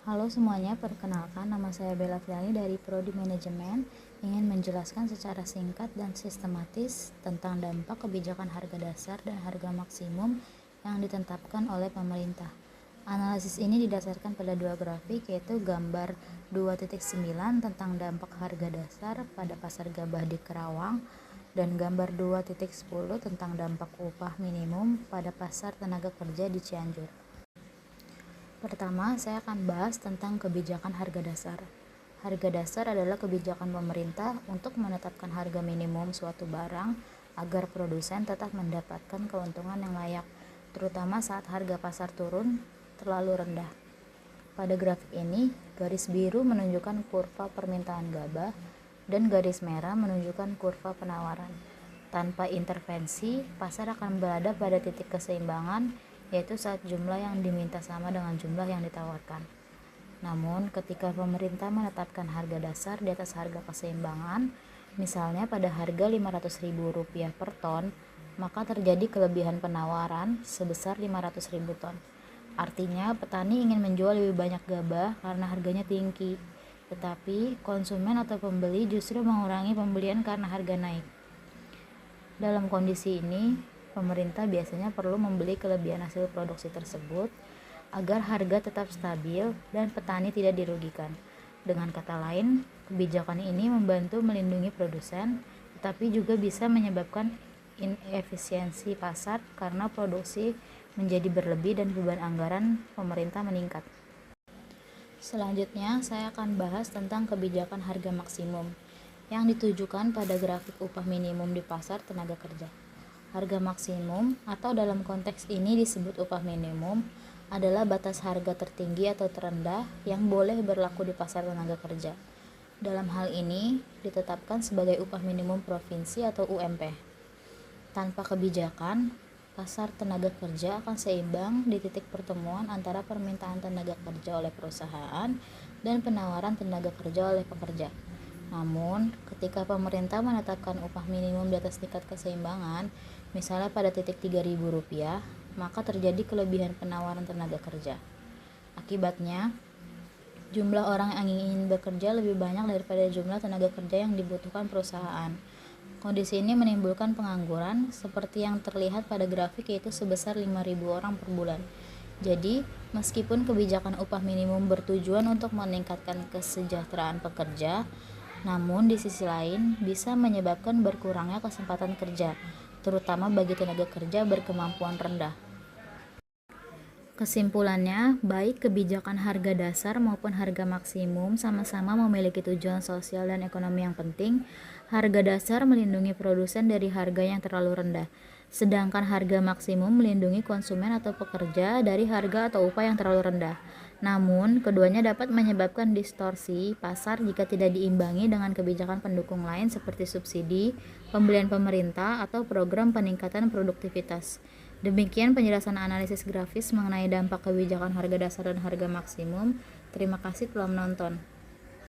Halo semuanya, perkenalkan nama saya Bella Fiani dari Prodi Manajemen. Ingin menjelaskan secara singkat dan sistematis tentang dampak kebijakan harga dasar dan harga maksimum yang ditetapkan oleh pemerintah. Analisis ini didasarkan pada dua grafik, yaitu gambar 2.9 tentang dampak harga dasar pada pasar gabah di Kerawang dan gambar 2.10 tentang dampak upah minimum pada pasar tenaga kerja di Cianjur. Pertama, saya akan bahas tentang kebijakan harga dasar. Harga dasar adalah kebijakan pemerintah untuk menetapkan harga minimum suatu barang agar produsen tetap mendapatkan keuntungan yang layak, terutama saat harga pasar turun terlalu rendah. Pada grafik ini, garis biru menunjukkan kurva permintaan gabah dan garis merah menunjukkan kurva penawaran. Tanpa intervensi, pasar akan berada pada titik keseimbangan, yaitu saat jumlah yang diminta sama dengan jumlah yang ditawarkan. Namun, ketika pemerintah menetapkan harga dasar di atas harga keseimbangan, misalnya pada harga Rp500.000 per ton, maka terjadi kelebihan penawaran sebesar 500.000 ton. Artinya, petani ingin menjual lebih banyak gabah karena harganya tinggi, tetapi konsumen atau pembeli justru mengurangi pembelian karena harga naik. Dalam kondisi ini, pemerintah biasanya perlu membeli kelebihan hasil produksi tersebut agar harga tetap stabil dan petani tidak dirugikan. Dengan kata lain, kebijakan ini membantu melindungi produsen, tetapi juga bisa menyebabkan inefisiensi pasar karena produksi menjadi berlebih dan beban anggaran pemerintah meningkat. Selanjutnya, saya akan bahas tentang kebijakan harga maksimum yang ditujukan pada grafik upah minimum di pasar tenaga kerja. Harga maksimum atau dalam konteks ini disebut upah minimum adalah batas harga tertinggi atau terendah yang boleh berlaku di pasar tenaga kerja. Dalam hal ini ditetapkan sebagai upah minimum provinsi atau UMP. Tanpa kebijakan, pasar tenaga kerja akan seimbang di titik pertemuan antara permintaan tenaga kerja oleh perusahaan dan penawaran tenaga kerja oleh pekerja. Namun, ketika pemerintah menetapkan upah minimum di atas tingkat keseimbangan, misalnya pada titik Rp3.000, maka terjadi kelebihan penawaran tenaga kerja. Akibatnya, jumlah orang yang ingin bekerja lebih banyak daripada jumlah tenaga kerja yang dibutuhkan perusahaan. Kondisi ini menimbulkan pengangguran seperti yang terlihat pada grafik, yaitu sebesar 5.000 orang per bulan. Jadi, meskipun kebijakan upah minimum bertujuan untuk meningkatkan kesejahteraan pekerja, namun di sisi lain bisa menyebabkan berkurangnya kesempatan kerja, terutama bagi tenaga kerja berkemampuan rendah. Kesimpulannya, baik kebijakan harga dasar maupun harga maksimum sama-sama memiliki tujuan sosial dan ekonomi yang penting. Harga dasar melindungi produsen dari harga yang terlalu rendah, sedangkan harga maksimum melindungi konsumen atau pekerja dari harga atau upah yang terlalu rendah. Namun, keduanya dapat menyebabkan distorsi pasar jika tidak diimbangi dengan kebijakan pendukung lain seperti subsidi, pembelian pemerintah, atau program peningkatan produktivitas. Demikian penjelasan analisis grafis mengenai dampak kebijakan harga dasar dan harga maksimum. Terima kasih telah menonton.